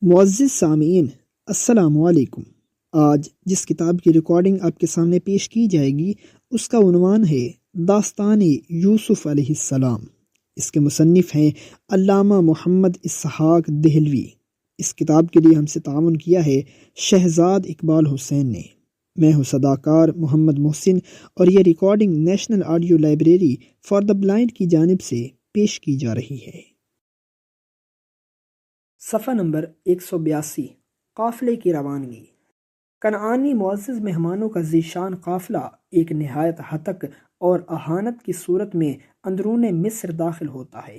معزز سامعین، السلام علیکم۔ آج جس کتاب کی ریکارڈنگ آپ کے سامنے پیش کی جائے گی اس کا عنوان ہے داستان یوسف علیہ السلام۔ اس کے مصنف ہیں علامہ محمد اسحاق دہلوی۔ اس کتاب کے لیے ہم سے تعاون کیا ہے شہزاد اقبال حسین نے۔ میں ہوں صداکار محمد محسن اور یہ recording national audio library for the blind کی جانب سے پیش کی جا رہی ہے۔ صفحہ نمبر 182، قافلے کی روانگی۔ کنعانی معزز مہمانوں کا ذیشان قافلہ ایک نہایت ہتک اور اہانت کی صورت میں اندرون مصر داخل ہوتا ہے،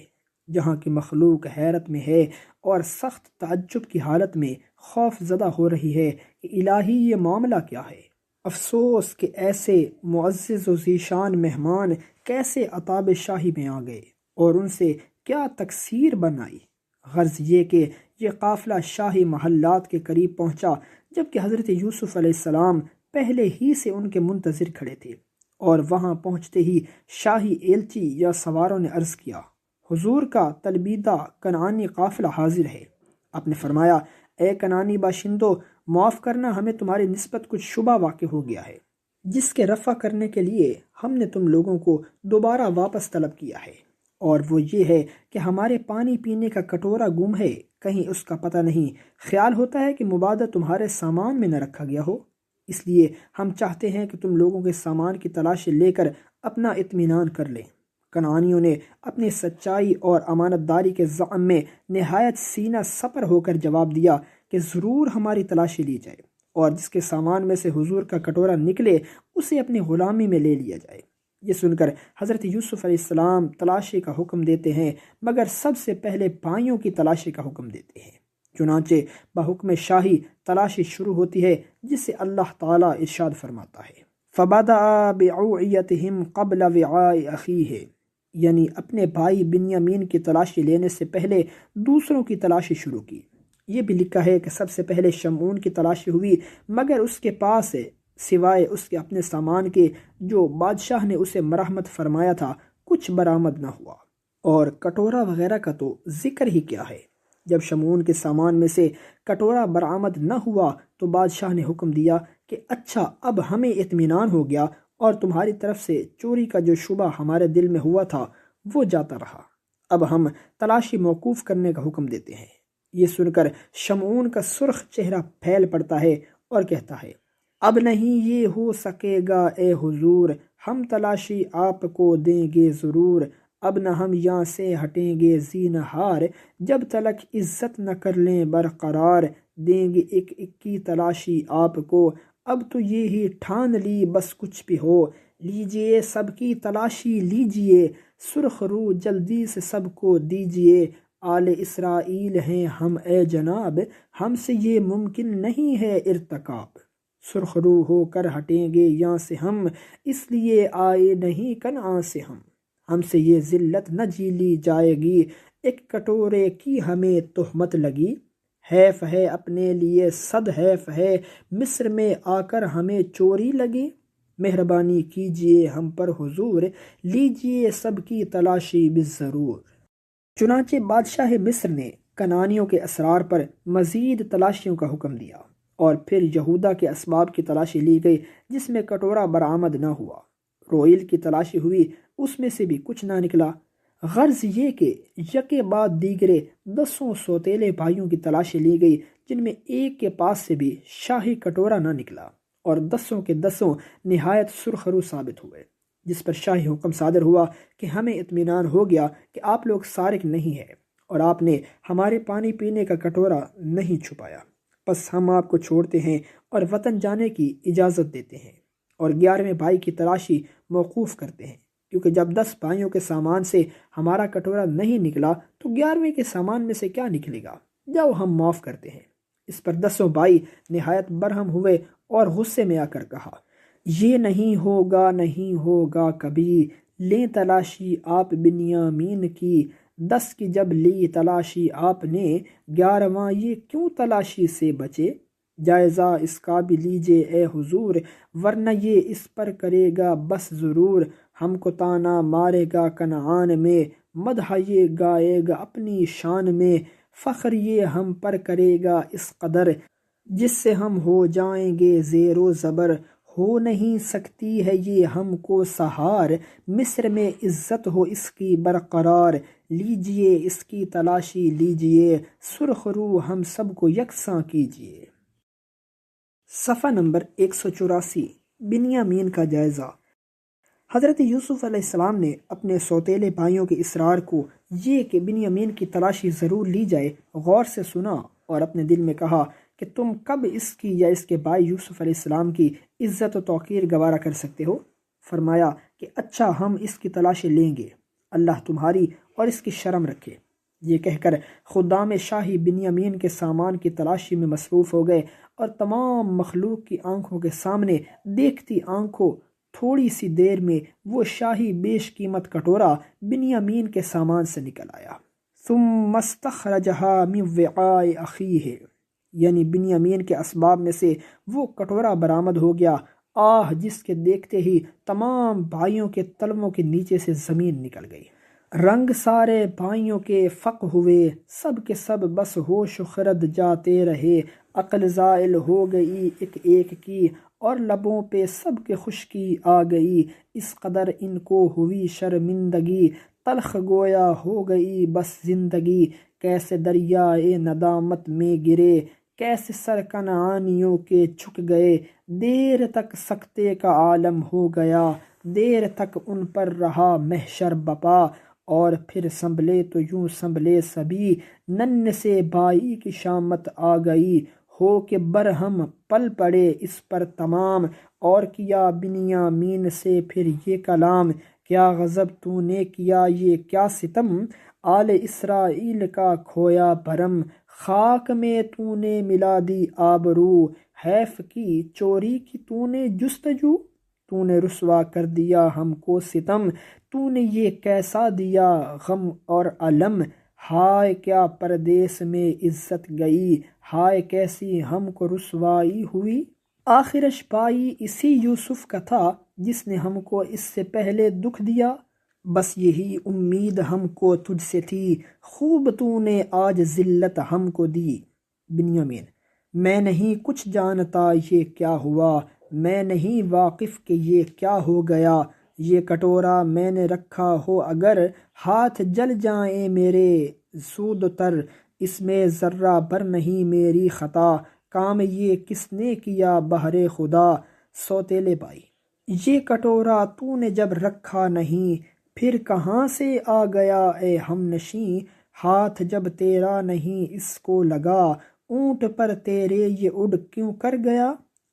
جہاں کی مخلوق حیرت میں ہے اور سخت تعجب کی حالت میں خوف زدہ ہو رہی ہے کہ الہی یہ معاملہ کیا ہے۔ افسوس کہ ایسے معزز و ذیشان مہمان کیسے عتاب شاہی میں آ گئے اور ان سے کیا تقصیر بنائی۔ غرض یہ کہ یہ قافلہ شاہی محلات کے قریب پہنچا جبکہ حضرت یوسف علیہ السلام پہلے ہی سے ان کے منتظر کھڑے تھے، اور وہاں پہنچتے ہی شاہی ایلچی یا سواروں نے عرض کیا، حضور کا طلبیدہ کنعانی قافلہ حاضر ہے۔ آپ نے فرمایا، اے کنعانی باشندو، معاف کرنا، ہمیں تمہاری نسبت کچھ شبہ واقع ہو گیا ہے، جس کے رفع کرنے کے لیے ہم نے تم لوگوں کو دوبارہ واپس طلب کیا ہے، اور وہ یہ ہے کہ ہمارے پانی پینے کا کٹورا گم ہے، کہیں اس کا پتہ نہیں۔ خیال ہوتا ہے کہ مبادہ تمہارے سامان میں نہ رکھا گیا ہو، اس لیے ہم چاہتے ہیں کہ تم لوگوں کے سامان کی تلاشی لے کر اپنا اطمینان کر لیں۔ کنعانیوں نے اپنی سچائی اور امانت داری کے زعم میں نہایت سینہ سپر ہو کر جواب دیا کہ ضرور ہماری تلاشی لی جائے، اور جس کے سامان میں سے حضور کا کٹورا نکلے اسے اپنی غلامی میں لے لیا جائے۔ یہ سن کر حضرت یوسف علیہ السلام تلاشی کا حکم دیتے ہیں، مگر سب سے پہلے بھائیوں کی تلاشی کا حکم دیتے ہیں۔ چنانچہ بحکم شاہی تلاشی شروع ہوتی ہے، جس سے اللہ تعالیٰ ارشاد فرماتا ہے، فَبَدَأَ بِعَوْعِيَتِهِمْ قَبْلَ وِعَاءِ أَخِيهِ، یعنی اپنے بھائی بنیامین کی تلاشی لینے سے پہلے دوسروں کی تلاشی شروع کی۔ یہ بھی لکھا ہے کہ سب سے پہلے شمعون کی تلاشی ہوئی، مگر اس کے پاس سوائے اس کے اپنے سامان کے جو بادشاہ نے اسے مرحمت فرمایا تھا کچھ برآمد نہ ہوا، اور کٹورا وغیرہ کا تو ذکر ہی کیا ہے۔ جب شمعون کے سامان میں سے کٹورا برآمد نہ ہوا تو بادشاہ نے حکم دیا کہ اچھا، اب ہمیں اطمینان ہو گیا، اور تمہاری طرف سے چوری کا جو شبہ ہمارے دل میں ہوا تھا وہ جاتا رہا، اب ہم تلاشی موقوف کرنے کا حکم دیتے ہیں۔ یہ سن کر شمعون کا سرخ چہرہ پھیل پڑتا ہے اور کہتا ہے، اب نہیں یہ ہو سکے گا اے حضور، ہم تلاشی آپ کو دیں گے ضرور، اب نہ ہم یہاں سے ہٹیں گے زینہار، جب تلک عزت نہ کر لیں برقرار، دیں گے ایک ایک کی تلاشی آپ کو، اب تو یہ ہی ٹھان لی بس کچھ بھی ہو، لیجئے سب کی تلاشی لیجئے، سرخ رو جلدی سے سب کو دیجئے، آل اسرائیل ہیں ہم اے جناب، ہم سے یہ ممکن نہیں ہے ارتکاب، سرخ رو ہو کر ہٹیں گے یہاں سے ہم، اس لیے آئے نہیں کنعان سے ہم سے یہ ذلت نہ جیلی جائے گی، ایک کٹورے کی ہمیں تہمت لگی، حیف ہے اپنے لیے صد حیف ہے، مصر میں آ کر ہمیں چوری لگی، مہربانی کیجئے ہم پر حضور، لیجئے سب کی تلاشی بالضرور۔ چنانچہ بادشاہ مصر نے کنعانیوں کے اسرار پر مزید تلاشیوں کا حکم دیا، اور پھر یہودا کے اسباب کی تلاشی لی گئی جس میں کٹورا برآمد نہ ہوا، روئیل کی تلاشی ہوئی، اس میں سے بھی کچھ نہ نکلا۔ غرض یہ کہ یکے بعد دیگرے 10 سوتیلے بھائیوں کی تلاشی لی گئی، جن میں ایک کے پاس سے بھی شاہی کٹورا نہ نکلا، اور 10 کے 10 نہایت سرخ رو ثابت ہوئے، جس پر شاہی حکم صادر ہوا کہ ہمیں اطمینان ہو گیا کہ آپ لوگ سارق نہیں ہیں، اور آپ نے ہمارے پانی پینے کا کٹورا نہیں چھپایا، بس ہم آپ کو چھوڑتے ہیں اور وطن جانے کی اجازت دیتے ہیں، اور 11ویں بھائی کی تلاشی موقوف کرتے ہیں، کیونکہ جب 10 بھائیوں کے سامان سے ہمارا کٹورا نہیں نکلا تو 11ویں کے سامان میں سے کیا نکلے گا، جاؤ ہم معاف کرتے ہیں۔ اس پر 10 بھائی نہایت برہم ہوئے اور غصے میں آ کر کہا، یہ نہیں ہوگا نہیں ہوگا کبھی، لیں تلاشی آپ بنیامین کی، 10 کی جب لی تلاشی آپ نے، 11واں یہ کیوں تلاشی سے بچے، جائزہ اس کا بھی لیجئے اے حضور، ورنہ یہ اس پر کرے گا بس ضرور، ہم کو تانا مارے گا کنعان میں، مدح یہ گائے گا اپنی شان میں، فخر یہ ہم پر کرے گا اس قدر، جس سے ہم ہو جائیں گے زیر و زبر، ہو نہیں سکتی ہے یہ ہم کو سہار، مصر میں عزت ہو اس کی برقرار، لیجئے اس کی تلاشی لیجئے، سرخ رو ہم سب کو یکساں کیجئے۔ صفحہ نمبر 184، بنیامین کا جائزہ۔ حضرت یوسف علیہ السلام نے اپنے سوتیلے بھائیوں کے اصرار کو یہ کہ بنیامین کی تلاشی ضرور لی جائے غور سے سنا اور اپنے دل میں کہا کہ تم کب اس کی یا اس کے بھائی یوسف علیہ السلام کی عزت و توقیر گوارا کر سکتے ہو؟ فرمایا کہ اچھا ہم اس کی تلاشی لیں گے، اللہ تمہاری اور اس کی شرم رکھے۔ یہ کہہ کر خدام شاہی بنیامین کے سامان کی تلاشی میں مصروف ہو گئے اور تمام مخلوق کی آنکھوں کے سامنے دیکھتی آنکھوں تھوڑی سی دیر میں وہ شاہی بیش قیمت کٹورا بنیامین کے سامان سے نکل آیا۔ ثم استخرجها من وعاء اخیہ، یعنی بنیامین کے اسباب میں سے وہ کٹورا برآمد ہو گیا، جس کے دیکھتے ہی تمام بھائیوں کے تلووں کے نیچے سے زمین نکل گئی۔ رنگ سارے بھائیوں کے فق ہوئے، سب کے سب بس ہوش و خرد جاتے رہے، عقل زائل ہو گئی ایک ایک کی، اور لبوں پہ سب کے خشکی آ گئی، اس قدر ان کو ہوئی شرمندگی، تلخ گویا ہو گئی بس زندگی، کیسے دریائے ندامت میں گرے، کیسے سر کنعانیوں کے جھک گئے، دیر تک سکتے کا عالم ہو گیا، دیر تک ان پر رہا محشر بپا، اور پھر سنبھلے تو یوں سنبھلے سبھی، نن سے بائی کی شامت آ گئی، ہو کہ برہم پل پڑے اس پر تمام، اور کیا بنیامین سے پھر یہ کلام، کیا غضب تو نے کیا یہ کیا ستم، آل اسرائیل کا کھویا بھرم، خاک میں تو نے ملا دی آبرو، حیف کی چوری کی تو نے جستجو، تو نے رسوا کر دیا ہم کو ستم، تو نے یہ کیسا دیا غم اور علم، ہائے کیا پردیس میں عزت گئی، ہائے کیسی ہم کو رسوائی ہوئی۔ آخرش بھائی اسی یوسف کا تھا جس نے ہم کو اس سے پہلے دکھ دیا، بس یہی امید ہم کو تجھ سے تھی، خوب تو نے آج ذلت ہم کو دی۔ بنیامین: میں نہیں کچھ جانتا یہ کیا ہوا، میں نہیں واقف کہ یہ کیا ہو گیا، یہ کٹورا میں نے رکھا ہو اگر، ہاتھ جل جائیں میرے زود تر، اس میں ذرہ بھر نہیں میری خطا، کام یہ کس نے کیا بہر خدا۔ سوتیلے بھائی: یہ کٹورا تو نے جب رکھا نہیں، پھر کہاں سے آ گیا اے ہم نشیں، ہاتھ جب تیرا نہیں اس کو لگا، اونٹ پر تیرے یہ اڑ کیوں کر گیا،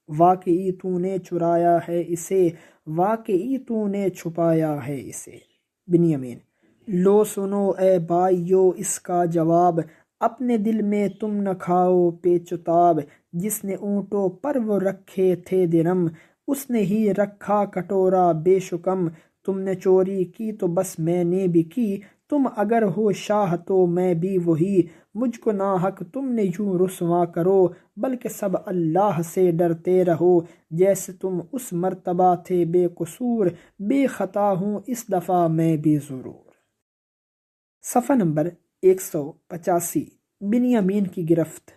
واقعی تو نے چرایا ہے اسے، واقعی تو نے چھپایا ہے اسے۔ بنیامین: لو سنو اے بھائیو اس کا جواب، اپنے دل میں تم نہ کھاؤ پیچ و تاب، جس نے اونٹوں پر وہ رکھے تھے درم، اس نے ہی رکھا کٹورا بے شکم، تم نے چوری کی تو بس میں نے بھی کی، تم اگر ہو شاہ تو میں بھی وہی، مجھ کو ناحق تم نے یوں رسوا کرو، بلکہ سب اللہ سے ڈرتے رہو، جیسے تم اس مرتبہ تھے بے قصور، بے خطا ہوں اس دفعہ میں بھی ضرور۔ صفحہ نمبر 185، بنیامین کی گرفت۔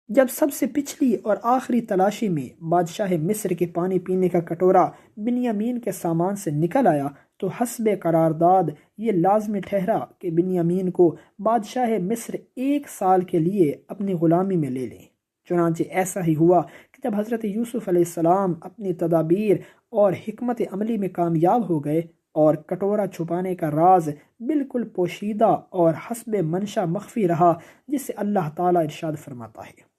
جب سب سے پچھلی اور آخری تلاشی میں بادشاہ مصر کے پانی پینے کا کٹورا بنیامین کے سامان سے نکل آیا تو حسب قرارداد یہ لازمی ٹھہرا کہ بنیامین کو بادشاہ مصر 1 سال کے لیے اپنی غلامی میں لے لیں۔ چنانچہ ایسا ہی ہوا کہ جب حضرت یوسف علیہ السلام اپنی تدابیر اور حکمت عملی میں کامیاب ہو گئے اور کٹورا چھپانے کا راز بالکل پوشیدہ اور حسب منشا مخفی رہا، جسے اللہ تعالیٰ ارشاد فرماتا ہے: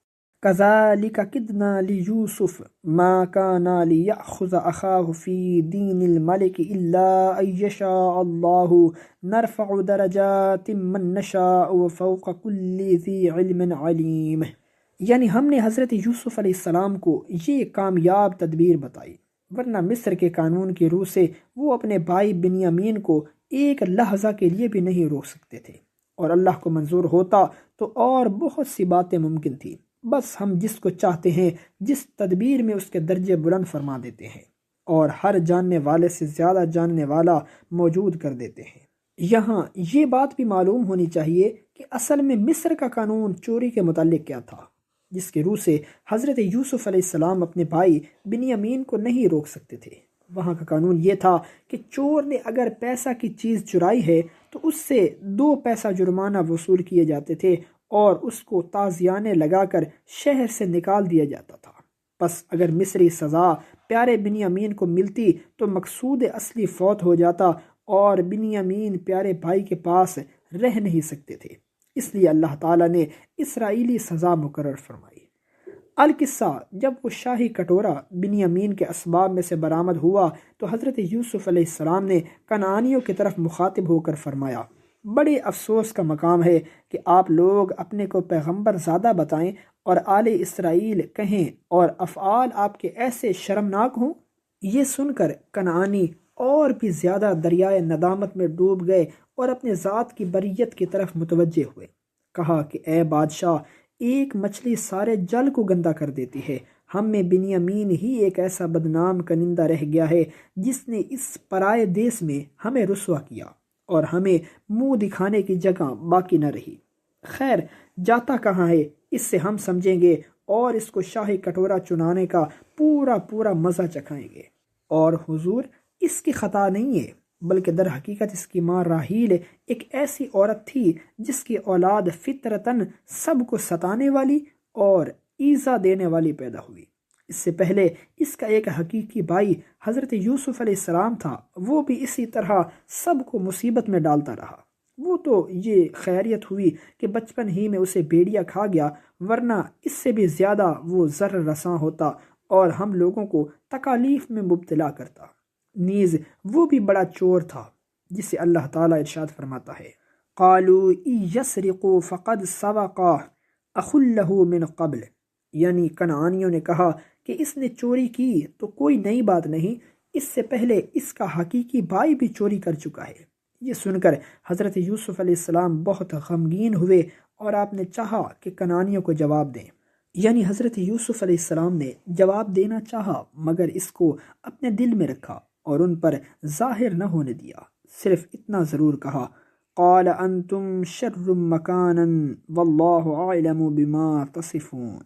كَذَلِكَ كِدْنَا لِيُوسُفَ مَا كَانَ لِيَأْخُذَ أَخَاهُ فِي دِينِ الْمَلِكِ إِلَّا أَن يَشَاءَ اللَّهُ نَرْفَعُ دَرَجَاتٍ مَّن نَّشَاءُ وَفَوْقَ كُلِّ ذِي عِلْمٍ عَلِيمٍ، یعنی ہم نے حضرت یوسف علیہ السلام کو یہ کامیاب تدبیر بتائی، ورنہ مصر کے قانون کی روح سے وہ اپنے بھائی بنیامین کو ایک لحظہ کے لیے بھی نہیں روک سکتے تھے، اور اللہ کو منظور ہوتا تو اور بہت سی باتیں ممکن تھی، بس ہم جس کو چاہتے ہیں جس تدبیر میں اس کے درجے بلند فرما دیتے ہیں، اور ہر جاننے والے سے زیادہ جاننے والا موجود کر دیتے ہیں۔ یہاں یہ بات بھی معلوم ہونی چاہیے کہ اصل میں مصر کا قانون چوری کے متعلق کیا تھا، جس کے روح سے حضرت یوسف علیہ السلام اپنے بھائی بنیامین کو نہیں روک سکتے تھے۔ وہاں کا قانون یہ تھا کہ چور نے اگر پیسہ کی چیز چرائی ہے تو اس سے 2 پیسہ جرمانہ وصول کیے جاتے تھے اور اس کو تازیانے لگا کر شہر سے نکال دیا جاتا تھا۔ بس اگر مصری سزا پیارے بنیامین کو ملتی تو مقصود اصلی فوت ہو جاتا اور بنیامین پیارے بھائی کے پاس رہ نہیں سکتے تھے، اس لیے اللہ تعالیٰ نے اسرائیلی سزا مقرر فرمائی۔ القصہ جب وہ شاہی کٹورا بنیامین کے اسباب میں سے برآمد ہوا تو حضرت یوسف علیہ السلام نے کنعانیوں کی طرف مخاطب ہو کر فرمایا، بڑے افسوس کا مقام ہے کہ آپ لوگ اپنے کو پیغمبر زیادہ بتائیں اور آل اسرائیل کہیں اور افعال آپ کے ایسے شرمناک ہوں۔ یہ سن کر کنعانی اور بھی زیادہ دریائے ندامت میں ڈوب گئے اور اپنے ذات کی بریت کی طرف متوجہ ہوئے۔ کہا کہ اے بادشاہ، ایک مچھلی سارے جل کو گندا کر دیتی ہے، ہم میں بنیامین ہی ایک ایسا بدنام کنندہ رہ گیا ہے جس نے اس پرائے دیس میں ہمیں رسوا کیا اور ہمیں منہ دکھانے کی جگہ باقی نہ رہی۔ خیر، جاتا کہاں ہے اس سے ہم سمجھیں گے اور اس کو شاہی کٹورا چنانے کا پورا مزہ چکھائیں گے۔ اور حضور، اس کی خطا نہیں ہے، بلکہ در حقیقت اس کی ماں راحیل ایک ایسی عورت تھی جس کی اولاد فطرتاً سب کو ستانے والی اور ایذا دینے والی پیدا ہوئی۔ اس سے پہلے اس کا ایک حقیقی بھائی حضرت یوسف علیہ السلام تھا، وہ بھی اسی طرح سب کو مصیبت میں ڈالتا رہا۔ وہ تو یہ خیریت ہوئی کہ بچپن ہی میں اسے بھیڑیا کھا گیا، ورنہ اس سے بھی زیادہ وہ ضرر رساں ہوتا اور ہم لوگوں کو تکالیف میں مبتلا کرتا۔ نیز وہ بھی بڑا چور تھا، جسے اللہ تعالیٰ ارشاد فرماتا ہے، قالوا ان یسرقوا فقد سبقا اخ له من قبل، یعنی کنعانیوں نے کہا کہ اس نے چوری کی تو کوئی نئی بات نہیں، اس سے پہلے اس کا حقیقی بھائی بھی چوری کر چکا ہے۔ یہ سن کر حضرت یوسف علیہ السلام بہت غمگین ہوئے اور آپ نے چاہا کہ کنعانیوں کو جواب دیں، یعنی حضرت یوسف علیہ السلام نے جواب دینا چاہا مگر اس کو اپنے دل میں رکھا اور ان پر ظاہر نہ ہونے دیا، صرف اتنا ضرور کہا، قال انتم شر مکانا واللہ اعلم بما تصفون،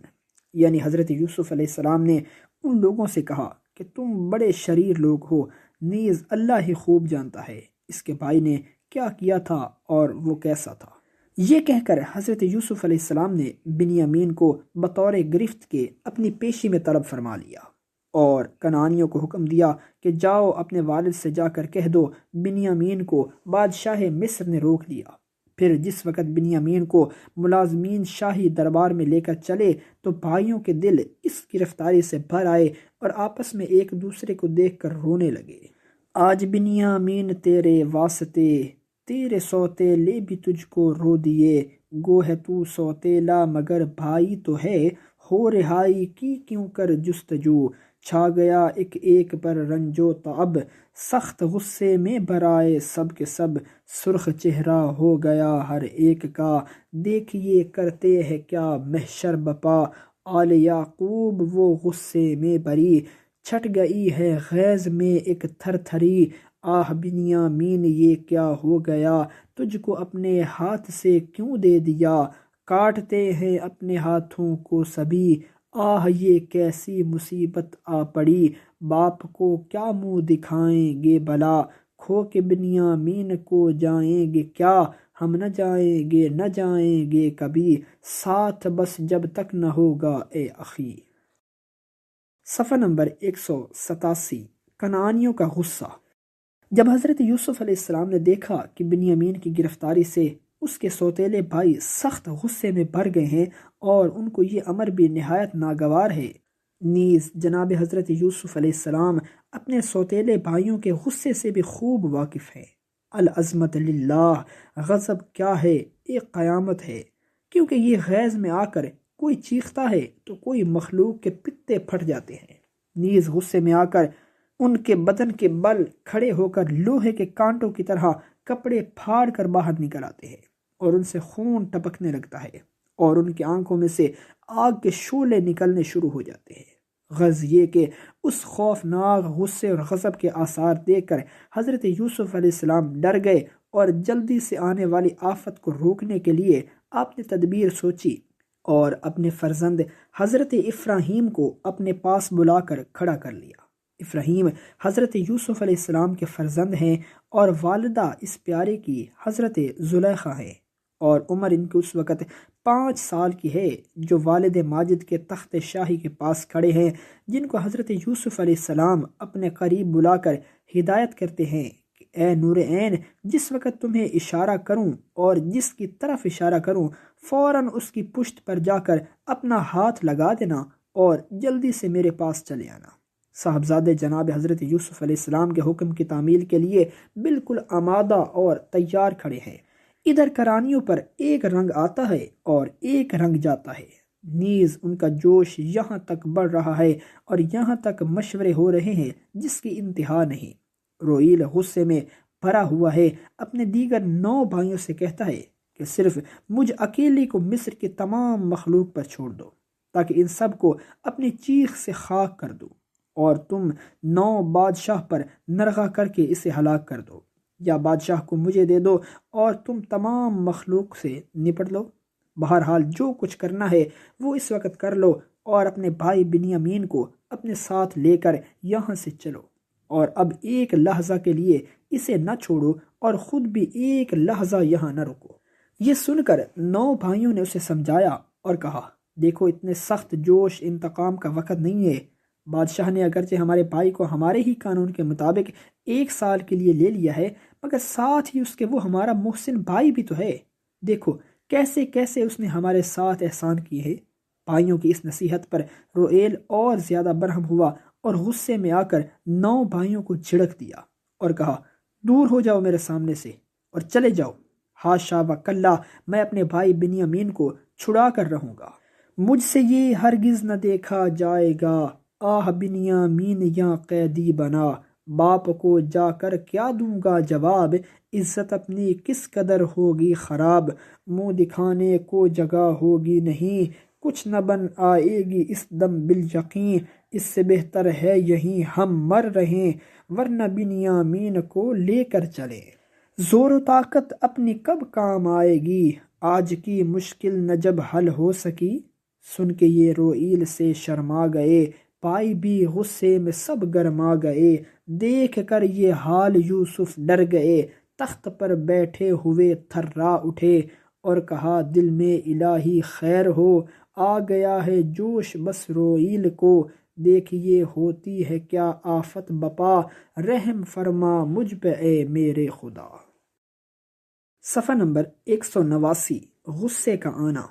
یعنی حضرت یوسف علیہ السلام نے ان لوگوں سے کہا کہ تم بڑے شریر لوگ ہو، نیز اللہ ہی خوب جانتا ہے اس کے بھائی نے کیا کیا تھا اور وہ کیسا تھا۔ یہ کہہ کر حضرت یوسف علیہ السلام نے بنیامین کو بطور گرفت کے اپنی پیشی میں طلب فرما لیا اور کنعانیوں کو حکم دیا کہ جاؤ اپنے والد سے جا کر کہہ دو بنیامین کو بادشاہ مصر نے روک لیا۔ پھر جس وقت بنیامین کو ملازمین شاہی دربار میں لے کر چلے تو بھائیوں کے دل اس گرفتاری سے بھر آئے اور آپس میں ایک دوسرے کو دیکھ کر رونے لگے۔ آج بنیامین تیرے واسطے، تیرے سوتیلے بھی تجھ کو رو دیے، گو ہے تو سوتیلا مگر بھائی تو ہے، ہو رہائی کی کیوں کر جستجو، چھا گیا ایک پر رنجو تعب، سخت غصے میں برائے سب کے سب، سرخ چہرہ ہو گیا ہر ایک کا، دیکھیے کرتے ہیں کیا محشر بپا، آل یعقوب وہ غصے میں بری، چھٹ گئی ہے غیظ میں ایک تھر تھری، آہ بنیامین یہ کیا ہو گیا، تجھ کو اپنے ہاتھ سے کیوں دے دیا، کاٹتے ہیں اپنے ہاتھوں کو سبھی، آہ یہ کیسی مصیبت آ پڑی، باپ کو کیا منہ دکھائیں گے بھلا، کھو کے بنیامین کو جائیں گے کیا، ہم نہ جائیں گے کبھی، ساتھ بس جب تک نہ ہوگا اے اخی۔ صفحہ نمبر 187۔ کنعانیوں کا غصہ۔ جب حضرت یوسف علیہ السلام نے دیکھا کہ بنیامین کی گرفتاری سے اس کے سوتیلے بھائی سخت غصے میں بھر گئے ہیں اور ان کو یہ امر بھی نہایت ناگوار ہے، نیز جناب حضرت یوسف علیہ السلام اپنے سوتیلے بھائیوں کے غصے سے بھی خوب واقف ہیں۔ العظمت للہ، غضب کیا ہے، ایک قیامت ہے، کیونکہ یہ غیظ میں آ کر کوئی چیختا ہے تو کوئی مخلوق کے پتے پھٹ جاتے ہیں، نیز غصے میں آ کر ان کے بدن کے بل کھڑے ہو کر لوہے کے کانٹوں کی طرح کپڑے پھاڑ کر باہر نکل آتے ہیں اور ان سے خون ٹپکنے لگتا ہے اور ان کی آنکھوں میں سے آگ کے شعلے نکلنے شروع ہو جاتے ہیں۔ غرض یہ کہ اس خوفناک غصے اور غضب کے آثار دیکھ کر حضرت یوسف علیہ السلام ڈر گئے اور جلدی سے آنے والی آفت کو روکنے کے لیے آپ نے تدبیر سوچی اور اپنے فرزند حضرت ابراہیم کو اپنے پاس بلا کر کھڑا کر لیا۔ ابراہیم حضرت یوسف علیہ السلام کے فرزند ہیں اور والدہ اس پیارے کی حضرت زلیخا ہیں، اور عمر ان کی اس وقت 5 سال کی ہے، جو والد ماجد کے تخت شاہی کے پاس کھڑے ہیں، جن کو حضرت یوسف علیہ السلام اپنے قریب بلا کر ہدایت کرتے ہیں کہ اے نور عین، جس وقت تمہیں اشارہ کروں اور جس کی طرف اشارہ کروں فوراً اس کی پشت پر جا کر اپنا ہاتھ لگا دینا اور جلدی سے میرے پاس چلے آنا۔ صاحبزادے جناب حضرت یوسف علیہ السلام کے حکم کی تعمیل کے لیے بالکل آمادہ اور تیار کھڑے ہیں۔ ادھر کرانیوں پر ایک رنگ آتا ہے اور ایک رنگ جاتا ہے، نیز ان کا جوش یہاں تک بڑھ رہا ہے اور یہاں تک مشورے ہو رہے ہیں جس کی انتہا نہیں۔ روئیل غصے میں بھرا ہوا ہے، اپنے دیگر 9 بھائیوں سے کہتا ہے کہ صرف مجھ اکیلی کو مصر کی تمام مخلوق پر چھوڑ دو، تاکہ ان سب کو اپنی چیخ سے خاک کر دو، اور تم 9 بادشاہ پر نرغہ کر کے اسے ہلاک کر دو، یا بادشاہ کو مجھے دے دو اور تم تمام مخلوق سے نپٹ لو۔ بہرحال جو کچھ کرنا ہے وہ اس وقت کر لو، اور اپنے بھائی بنیامین کو اپنے ساتھ لے کر یہاں سے چلو، اور اب ایک لحظہ کے لیے اسے نہ چھوڑو اور خود بھی ایک لحظہ یہاں نہ رکو۔ یہ سن کر 9 بھائیوں نے اسے سمجھایا اور کہا، دیکھو اتنے سخت جوش انتقام کا وقت نہیں ہے۔ بادشاہ نے اگرچہ ہمارے بھائی کو ہمارے ہی قانون کے مطابق 1 سال کے لیے لے لیا ہے، مگر ساتھ ہی اس کے وہ ہمارا محسن بھائی بھی تو ہے۔ دیکھو کیسے کیسے اس نے ہمارے ساتھ احسان کیے ہیں۔ بھائیوں کی اس نصیحت پر روئیل اور زیادہ برہم ہوا اور غصے میں آ کر 9 بھائیوں کو جھڑک دیا اور کہا، دور ہو جاؤ میرے سامنے سے اور چلے جاؤ، حاشا و کلا، میں اپنے بھائی بنیامین کو چھڑا کر رہوں گا، مجھ سے یہ ہرگز نہ دیکھا جائے گا۔ آہ بنیامین یا قیدی بنا، باپ کو جا کر کیا دوں گا جواب، عزت اپنی کس قدر ہوگی خراب، منہ دکھانے کو جگہ ہوگی نہیں، کچھ نہ بن آئے گی اس دم بالیقین، اس سے بہتر ہے یہیں ہم مر رہیں، ورنہ بنیامین کو لے کر چلیں۔ زور و طاقت اپنی کب کام آئے گی، آج کی مشکل نہ جب حل ہو سکی۔ سن کے یہ روئیل سے شرما گئے، پائی بھی غصے میں سب گرما گئے، دیکھ کر یہ حال یوسف ڈر گئے، تخت پر بیٹھے ہوئے تھرا اٹھے اور کہا دل میں الہی خیر ہو، آ گیا ہے جوش بس روئیل کو، دیکھیے ہوتی ہے کیا آفت بپا، رحم فرما مجھ پہ اے میرے خدا۔ صفحہ نمبر 189، غصے کا آنا۔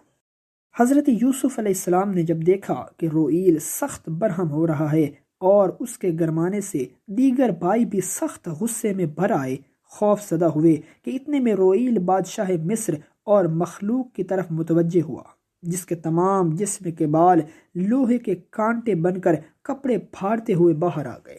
حضرت یوسف علیہ السلام نے جب دیکھا کہ روئیل سخت برہم ہو رہا ہے اور اس کے گرمانے سے دیگر بھائی بھی سخت غصے میں بھر آئے، خوف زدہ ہوئے کہ اتنے میں روئیل بادشاہ مصر اور مخلوق کی طرف متوجہ ہوا، جس کے تمام جسم کے بال لوہے کے کانٹے بن کر کپڑے پھاڑتے ہوئے باہر آ گئے،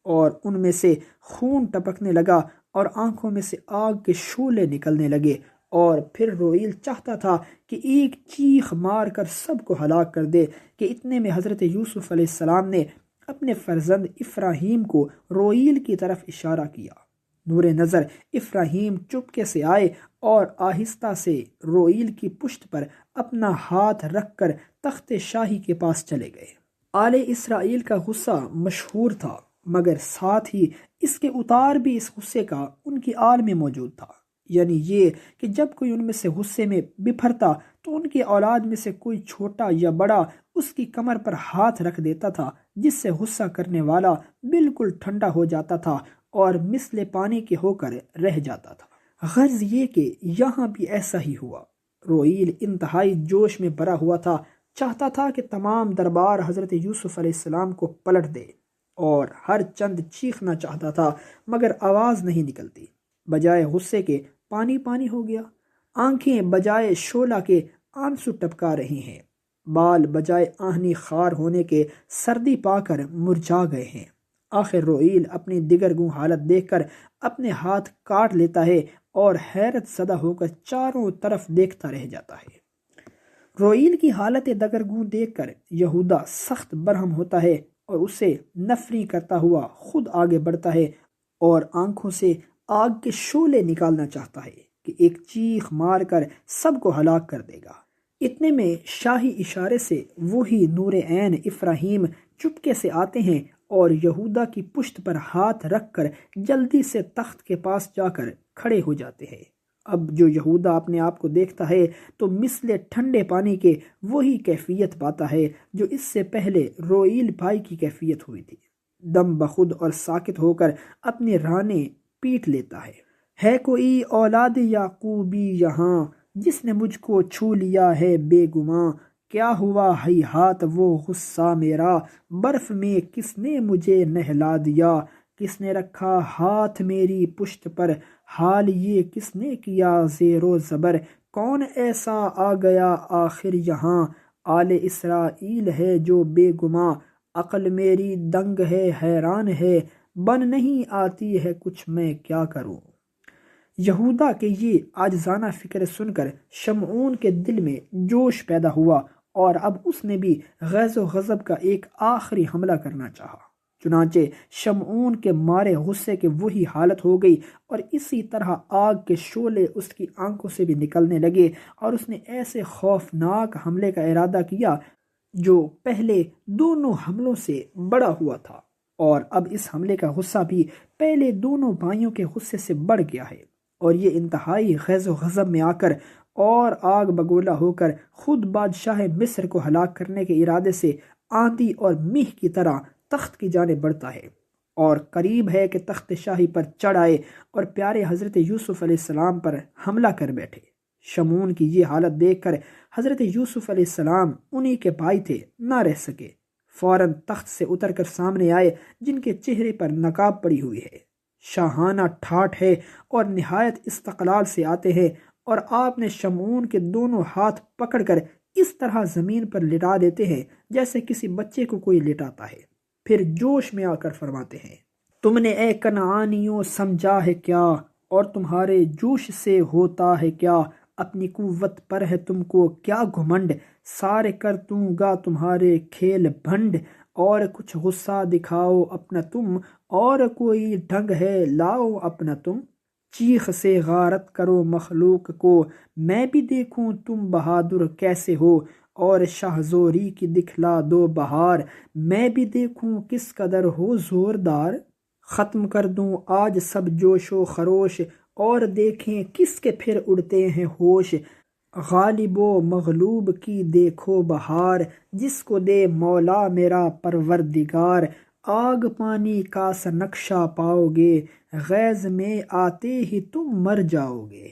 اور ان میں سے خون ٹپکنے لگا اور آنکھوں میں سے آگ کے شعلے نکلنے لگے، اور پھر روئیل چاہتا تھا کہ ایک چیخ مار کر سب کو ہلاک کر دے کہ اتنے میں حضرت یوسف علیہ السلام نے اپنے فرزند ابراہیم کو روئیل کی طرف اشارہ کیا۔ نور نظر ابراہیم چپکے سے آئے اور آہستہ سے روئیل کی پشت پر اپنا ہاتھ رکھ کر تخت شاہی کے پاس چلے گئے۔ آل اسرائیل کا غصہ مشہور تھا، مگر ساتھ ہی اس کے اتار بھی اس غصے کا ان کی آل میں موجود تھا، یعنی یہ کہ جب کوئی ان میں سے غصے میں بپھرتا تو ان کی اولاد میں سے کوئی چھوٹا یا بڑا اس کی کمر پر ہاتھ رکھ دیتا تھا، جس سے غصہ کرنے والا بالکل ٹھنڈا ہو جاتا تھا اور مثل پانی کے ہو کر رہ جاتا تھا۔ غرض یہ کہ یہاں بھی ایسا ہی ہوا۔ روئیل انتہائی جوش میں بھرا ہوا تھا، چاہتا تھا کہ تمام دربار حضرت یوسف علیہ السلام کو پلٹ دے، اور ہر چند چیخنا چاہتا تھا مگر آواز نہیں نکلتی، بجائے غصے کے پانی پانی ہو گیا، آنکھیں بجائے شعلہ کے آنسو ٹپکا رہی ہیں، بال بجائے آہنی خار ہونے کے سردی پا کر مرجھا گئے ہیں۔ آخر روئیل اپنی دگرگوں حالت دیکھ کر اپنے ہاتھ کاٹ لیتا ہے اور حیرت زدہ ہو کر چاروں طرف دیکھتا رہ جاتا ہے۔ روئیل کی حالت دگرگوں دیکھ کر یہودا سخت برہم ہوتا ہے اور اسے نفری کرتا ہوا خود آگے بڑھتا ہے اور آنکھوں سے آگ کے شعلے نکالنا چاہتا ہے کہ ایک چیخ مار کر سب کو ہلاک کر دے گا۔ اتنے میں شاہی اشارے سے وہی نور عین افراہیم چپکے سے آتے ہیں اور یہودا کی پشت پر ہاتھ رکھ کر جلدی سے تخت کے پاس جا کر کھڑے ہو جاتے ہیں۔ اب جو یہودا اپنے آپ کو دیکھتا ہے تو مثل ٹھنڈے پانی کے وہی کیفیت پاتا ہے جو اس سے پہلے روئیل بھائی کی کیفیت ہوئی تھی۔ دم بخود اور ساکت ہو کر اپنے رانے پیٹ لیتا ہے کوئی اولاد یعقوبی یہاں جس نے مجھ کو چھو لیا ہے بے گماں، کیا ہوا ہیہات وہ غصہ میرا، برف میں کس نے مجھے نہلا دیا، کس نے رکھا ہاتھ میری پشت پر، حال یہ کس نے کیا زیر و زبر، کون ایسا آ گیا آخر یہاں، آل اسرائیل ہے جو بے گماں، عقل میری دنگ ہے حیران ہے، بن نہیں آتی ہے کچھ میں کیا کروں۔ یہودا کے یہ عاجزانہ فکر سن کر شمعون کے دل میں جوش پیدا ہوا اور اب اس نے بھی غیظ و غضب کا ایک آخری حملہ کرنا چاہا۔ چنانچہ شمعون کے مارے غصے کے وہی حالت ہو گئی اور اسی طرح آگ کے شعلے اس کی آنکھوں سے بھی نکلنے لگے اور اس نے ایسے خوفناک حملے کا ارادہ کیا جو پہلے دونوں حملوں سے بڑا ہوا تھا، اور اب اس حملے کا غصہ بھی پہلے دونوں بھائیوں کے غصے سے بڑھ گیا ہے، اور یہ انتہائی غیظ و غضب میں آ کر اور آگ بگولا ہو کر خود بادشاہ مصر کو ہلاک کرنے کے ارادے سے آندھی اور میہ کی طرح تخت کی جانب بڑھتا ہے، اور قریب ہے کہ تخت شاہی پر چڑھ آئے اور پیارے حضرت یوسف علیہ السلام پر حملہ کر بیٹھے۔ شمعون کی یہ حالت دیکھ کر حضرت یوسف علیہ السلام، انہی کے بھائی تھے، نہ رہ سکے، فوراً تخت سے اتر کر سامنے آئے جن کے چہرے پر نقاب پڑی ہوئی ہے، شاہانہ ٹھاٹھ ہے اور نہایت استقلال سے آتے ہیں، اور آپ نے شمعون کے دونوں ہاتھ پکڑ کر اس طرح زمین پر لٹا دیتے ہیں جیسے کسی بچے کو کوئی لٹاتا ہے، پھر جوش میں آ کر فرماتے ہیں، تم نے اے کنعانیوں سمجھا ہے کیا، اور تمہارے جوش سے ہوتا ہے کیا، اپنی قوت پر ہے تم کو کیا گھمنڈ، سارے کر دوں گا تمہارے کھیل بھنڈ، اور کچھ غصہ دکھاؤ اپنا تم، اور کوئی ڈھنگ ہے لاؤ اپنا تم، چیخ سے غارت کرو مخلوق کو، میں بھی دیکھوں تم بہادر کیسے ہو، اور شاہ زوری کی دکھلا دو بہار، میں بھی دیکھوں کس قدر ہو زوردار، ختم کر دوں آج سب جوش و خروش، اور دیکھیں کس کے پھر اڑتے ہیں ہوش، غالب و مغلوب کی دیکھو بہار، جس کو دے مولا میرا پروردگار، آگ پانی کا سا نقشہ پاؤ گے، غیظ میں آتے ہی تم مر جاؤ گے،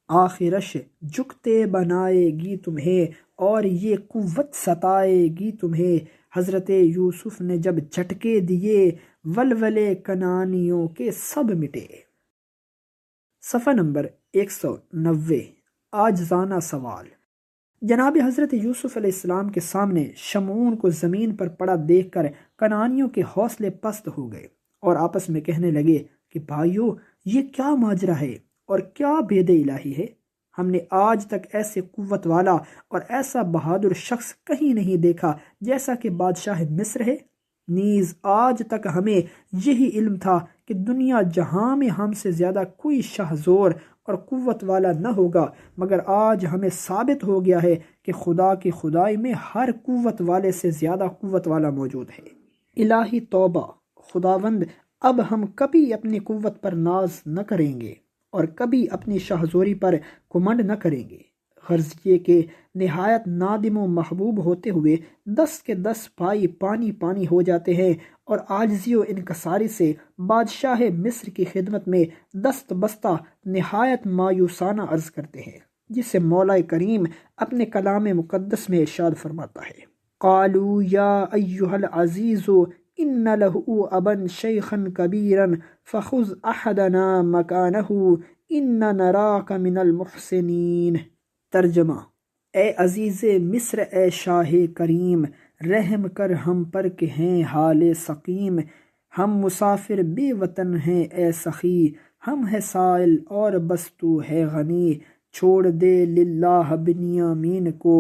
آخرش جھکتے بنائے گی تمہیں، اور یہ قوت ستائے گی تمہیں۔ حضرت یوسف نے جب جھٹکے دیے، ولولے کنعانیوں کے سب مٹے۔ صفحہ نمبر 190، عاجزانہ سوال۔ جناب حضرت یوسف علیہ السلام کے سامنے شمعون کو زمین پر پڑا دیکھ کر کنعانیوں کے حوصلے پست ہو گئے اور آپس میں کہنے لگے کہ بھائیو، یہ کیا ماجرا ہے اور کیا بید الہی ہے، ہم نے آج تک ایسے قوت والا اور ایسا بہادر شخص کہیں نہیں دیکھا جیسا کہ بادشاہ مصر ہے، نیز آج تک ہمیں یہی علم تھا کہ دنیا جہاں میں ہم سے زیادہ کوئی شاہ زور اور قوت والا نہ ہوگا، مگر آج ہمیں ثابت ہو گیا ہے کہ خدا کی خدائی میں ہر قوت والے سے زیادہ قوت والا موجود ہے۔ الہی توبہ، خداوند، اب ہم کبھی اپنی قوت پر ناز نہ کریں گے اور کبھی اپنی شاہزوری پر گھمنڈ نہ کریں گے، غرض یہ کہ نہایت نادم و محبوب ہوتے ہوئے 10 کے 10 بھائی پانی پانی ہو جاتے ہیں اور عاجزی و انکساری سے بادشاہ مصر کی خدمت میں دست بستہ نہایت مایوسانہ عرض کرتے ہیں، جسے مولا کریم اپنے کلام مقدس میں ارشاد فرماتا ہے، قالوا یا ایھا العزیز ان لہ ابا شیخا کبیرا فخذ احدنا مکانہ انا نراک من المحسنین۔ ترجمہ، اے عزیز مصر، اے شاہ کریم، رحم کر ہم پر کہ ہیں حال سقیم، ہم مسافر بے وطن ہیں اے سخی، ہم ہے سائل اور بس تو ہے غنی، چھوڑ دے للہ بنیامین کو،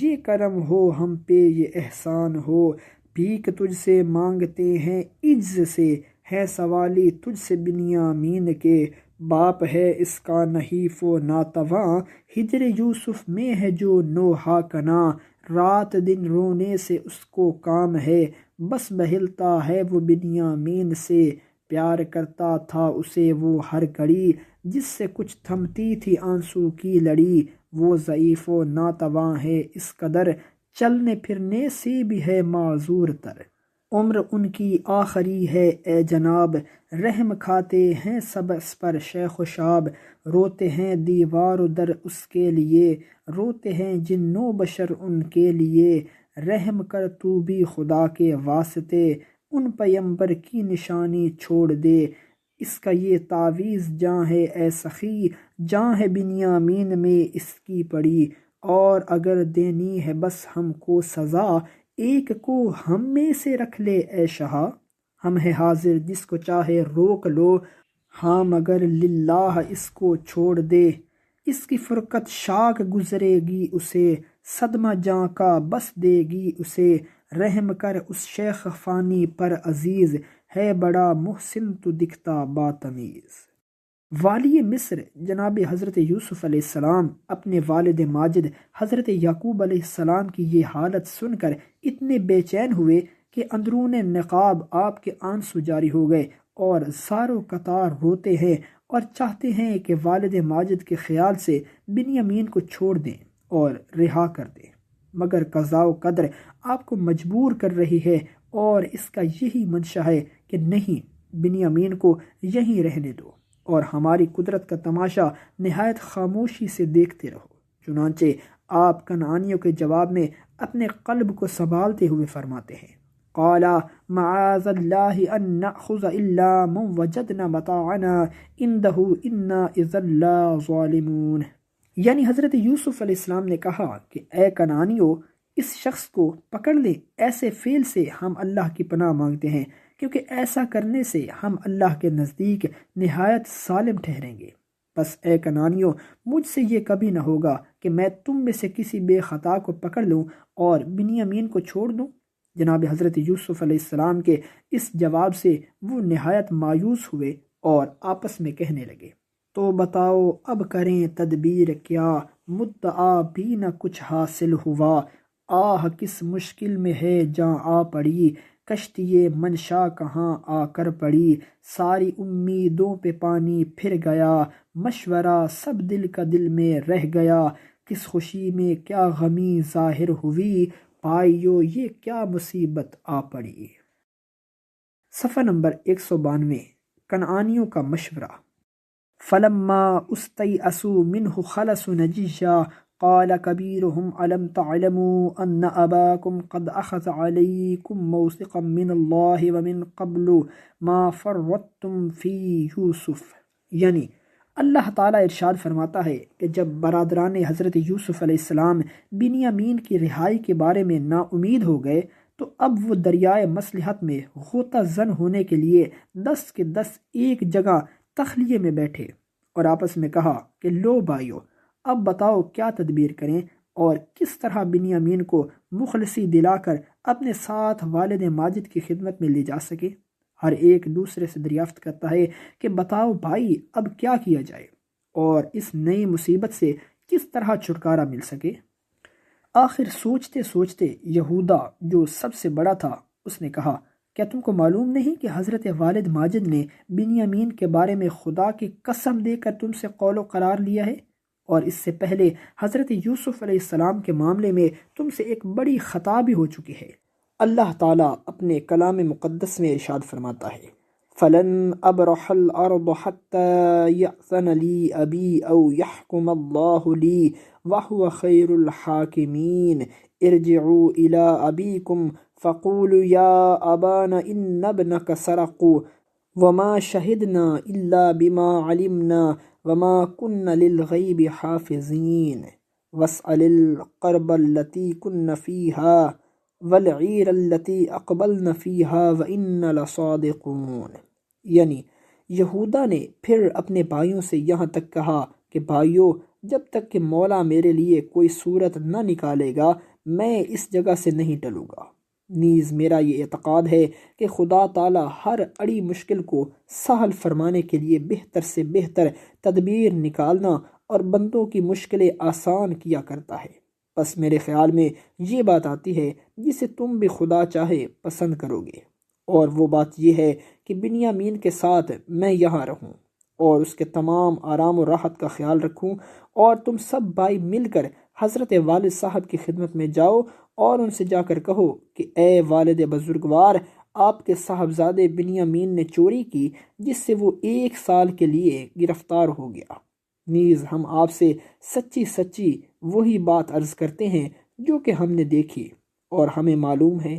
یہ کرم ہو ہم پہ یہ احسان ہو، بھیک تجھ سے مانگتے ہیں عجز سے، ہے سوالی تجھ سے بنیامین کے، باپ ہے اس کا نحیف و ناتواں، ہجر یوسف میں ہے جو نوحہ کنا، رات دن رونے سے اس کو کام ہے، بس بہلتا ہے وہ بنیامین سے، پیار کرتا تھا اسے وہ ہر گھڑی، جس سے کچھ تھمتی تھی آنسو کی لڑی، وہ ضعیف و ناتواں ہے اس قدر، چلنے پھرنے سے بھی ہے معذور تر، عمر ان کی آخری ہے اے جناب، رحم کھاتے ہیں سب اس پر شیخ و شاب، روتے ہیں دیوار و در اس کے لیے، روتے ہیں جن و بشر ان کے لیے، رحم کر تو بھی خدا کے واسطے، ان پیمبر کی نشانی چھوڑ دے، اس کا یہ تعویذ جاں ہے اے سخی، جاں ہے بنیامین میں اس کی پڑی، اور اگر دینی ہے بس ہم کو سزا، ایک کو ہم میں سے رکھ لے اے شہا، ہم ہے حاضر جس کو چاہے روک لو، ہاں مگر للہ اس کو چھوڑ دے، اس کی فرقت شاک گزرے گی اسے، صدمہ جاں کا بس دے گی اسے، رحم کر اس شیخ فانی پر عزیز، ہے بڑا محسن تو دکھتا باتمیز۔ والی مصر جناب حضرت یوسف علیہ السلام اپنے والد ماجد حضرت یعقوب علیہ السلام کی یہ حالت سن کر اتنے بے چین ہوئے کہ اندرون نقاب آپ کے آنسو جاری ہو گئے، اور زارو قطار روتے ہیں اور چاہتے ہیں کہ والد ماجد کے خیال سے بنیامین کو چھوڑ دیں اور رہا کر دیں، مگر قضاء و قدر آپ کو مجبور کر رہی ہے، اور اس کا یہی منشا ہے کہ نہیں، بنیامین کو یہیں رہنے دو اور ہماری قدرت کا تماشا نہایت خاموشی سے دیکھتے رہو۔ چنانچہ آپ کنعانیوں کے جواب میں اپنے قلب کو سنبھالتے ہوئے فرماتے ہیں، قال معاذ اللہ ان نأخذ الا من وجدنا متاعنا عنده انا اذا لظالمون، یعنی حضرت یوسف علیہ السلام نے کہا کہ اے کنعانیوں، اس شخص کو پکڑ لیں، ایسے فعل سے ہم اللہ کی پناہ مانگتے ہیں، کیونکہ ایسا کرنے سے ہم اللہ کے نزدیک نہایت ظالم ٹھہریں گے۔ بس اے کنعانیوں، مجھ سے یہ کبھی نہ ہوگا کہ میں تم میں سے کسی بے خطا کو پکڑ لوں اور بنیامین کو چھوڑ دوں۔ جناب حضرت یوسف علیہ السلام کے اس جواب سے وہ نہایت مایوس ہوئے اور آپس میں کہنے لگے، تو بتاؤ اب کریں تدبیر کیا، مدعا بھی نہ کچھ حاصل ہوا، آہ کس مشکل میں ہے جاں آ پڑی، کشتی منشا کہاں آ کر پڑی، ساری امیدوں پہ پانی پھر گیا، مشورہ سب دل کا دل میں رہ گیا، کس خوشی میں کیا غمی ظاہر ہوئی، پائیو یہ کیا مصیبت آ پڑی۔ صفحہ نمبر 192، کنعانیوں کا مشورہ۔ فلما استيئسوا منه خلصوا نجيا قال كبيرهم ألم تعلموا أن أباكم قد أخذ عليكم موثقا من الله ومن قبل ما فرطتم في يوسف، یعنی اللہ تعالیٰ ارشاد فرماتا ہے کہ جب برادران حضرت یوسف علیہ السلام بنیامین کی رہائی کے بارے میں نا امید ہو گئے تو اب وہ دریائے مصلحت میں غوطہ زن ہونے کے لیے 10 کے 10 ایک جگہ تخلیے میں بیٹھے اور آپس میں کہا کہ لو بھائیو، اب بتاؤ کیا تدبیر کریں اور کس طرح بنیامین کو مخلصی دلا کر اپنے ساتھ والد ماجد کی خدمت میں لے جا سکے۔ ہر ایک دوسرے سے دریافت کرتا ہے کہ بتاؤ بھائی اب کیا کیا جائے اور اس نئی مصیبت سے کس طرح چھٹکارا مل سکے۔ آخر سوچتے سوچتے یہودا جو سب سے بڑا تھا اس نے کہا، کیا تم کو معلوم نہیں کہ حضرت والد ماجد نے بنیامین کے بارے میں خدا کی قسم دے کر تم سے قول و قرار لیا ہے، اور اس سے پہلے حضرت یوسف علیہ السلام کے معاملے میں تم سے ایک بڑی خطا بھی ہو چکی ہے۔ اللہ تعالیٰ اپنے کلام مقدس میں ارشاد فرماتا ہے، فَلَنْ أَبْرَحَ الْأَرْضَ حَتَّى يَأْذَنَ لِي أَبِي أَوْ يَحْكُمَ اللَّهُ لِي وَهُوَ خَيْرُ الْحَاكِمِينَ ارْجِعُوا إِلَىٰ أَبِيكُمْ فَقُولُوا يَا أَبَانَا إِنَّ ابْنَكَ سَرَقَ وَمَا شَهِدْنَا إِلَّا بِمَا عَلِمْنَا وَمَا كُنَّا لِلْغَيْبِ حَافِظِينَ وَاسْأَلِ الْقَرْيَةَ الَّتِي كُنَّا فِيهَا وَالْعِيرَ الَّتِي أَقْبَلْنَا فِيهَا وَإِنَّا لَصَادِقُونَ، یعنی یہودا نے پھر اپنے بھائیوں سے یہاں تک کہا کہ بھائیو، جب تک کہ مولا میرے لیے کوئی صورت نہ نکالے گا میں اس جگہ سے نہیں ٹلوں گا، نیز میرا یہ اعتقاد ہے کہ خدا تعالی ہر اڑی مشکل کو سہل فرمانے کے لیے بہتر سے بہتر تدبیر نکالنا اور بندوں کی مشکلیں آسان کیا کرتا ہے۔ بس میرے خیال میں یہ بات آتی ہے جسے تم بھی خدا چاہے پسند کرو گے، اور وہ بات یہ ہے کہ بنیامین کے ساتھ میں یہاں رہوں اور اس کے تمام آرام و راحت کا خیال رکھوں، اور تم سب بھائی مل کر حضرت والد صاحب کی خدمت میں جاؤ اور ان سے جا کر کہو کہ اے والد بزرگوار، آپ کے صاحبزادے بنیامین نے چوری کی جس سے وہ 1 سال کے لیے گرفتار ہو گیا۔ نیز ہم آپ سے سچی سچی وہی بات عرض کرتے ہیں جو کہ ہم نے دیکھی اور ہمیں معلوم ہے۔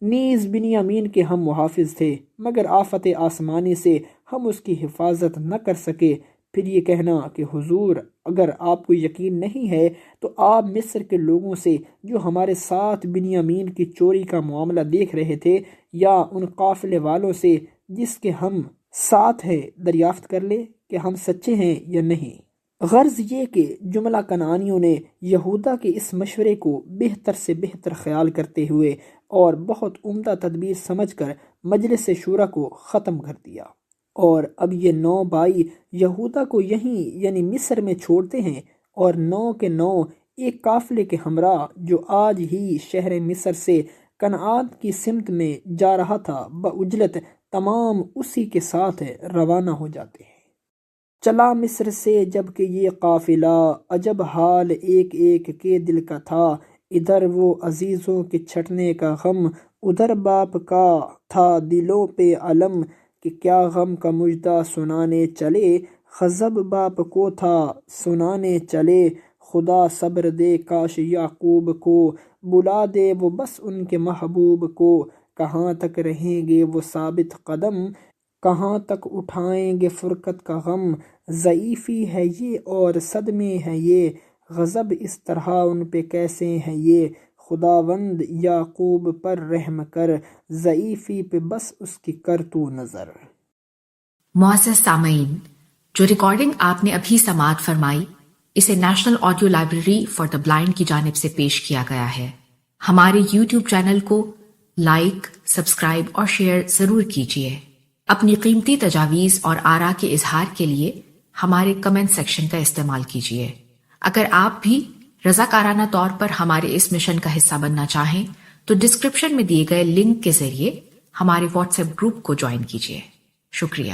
نیز بنیامین کے ہم محافظ تھے، مگر آفت آسمانی سے ہم اس کی حفاظت نہ کر سکے۔ پھر یہ کہنا کہ حضور اگر آپ کو یقین نہیں ہے تو آپ مصر کے لوگوں سے جو ہمارے ساتھ بنیامین کی چوری کا معاملہ دیکھ رہے تھے، یا ان قافلے والوں سے جس کے ہم ساتھ ہے، دریافت کر لے کہ ہم سچے ہیں یا نہیں۔ غرض یہ کہ جملہ کنعانیوں نے یہودا کے اس مشورے کو بہتر سے بہتر خیال کرتے ہوئے اور بہت عمدہ تدبیر سمجھ کر مجلس شورا کو ختم کر دیا، اور اب یہ 9 بھائی یہودا کو یہیں یعنی مصر میں چھوڑتے ہیں، اور 9 کے 9 ایک قافلے کے ہمراہ جو آج ہی شہر مصر سے کنعان کی سمت میں جا رہا تھا باجلت تمام اسی کے ساتھ روانہ ہو جاتے ہیں۔ چلا مصر سے جب کہ یہ قافلہ، عجب حال ایک ایک کے دل کا تھا، ادھر وہ عزیزوں کے چھٹنے کا غم، ادھر باپ کا تھا دلوں پہ علم، کہ کیا غم کا مژدہ سنانے چلے، غضب باپ کو تھا سنانے چلے، خدا صبر دے کاش یعقوب کو، بلا دے وہ بس ان کے محبوب کو، کہاں تک رہیں گے وہ ثابت قدم، کہاں تک اٹھائیں گے فرقت کا غم، ضعیفی ہے یہ اور صدمے ہے یہ، غضب اس طرح ان پہ کیسے ہے یہ، خداوند یعقوب پر رحم کر، ضعیفی پہ بس اس کی کر تو نظر۔ معزز سامعین، جو ریکارڈنگ آپ نے ابھی سماعت فرمائی، اسے national audio library for the blind کی جانب سے پیش کیا گیا ہے۔ ہمارے یوٹیوب چینل کو لائک، سبسکرائب اور شیئر ضرور کیجیے۔ اپنی قیمتی تجاویز اور آراء کے اظہار کے لیے ہمارے کمنٹ سیکشن کا استعمال کیجیے۔ اگر آپ بھی رضاکارانہ طور پر ہمارے اس مشن کا حصہ بننا چاہیں تو ڈسکرپشن میں دیے گئے لنک کے ذریعے ہمارے واٹس ایپ گروپ کو جوائن کیجیے۔ شکریہ۔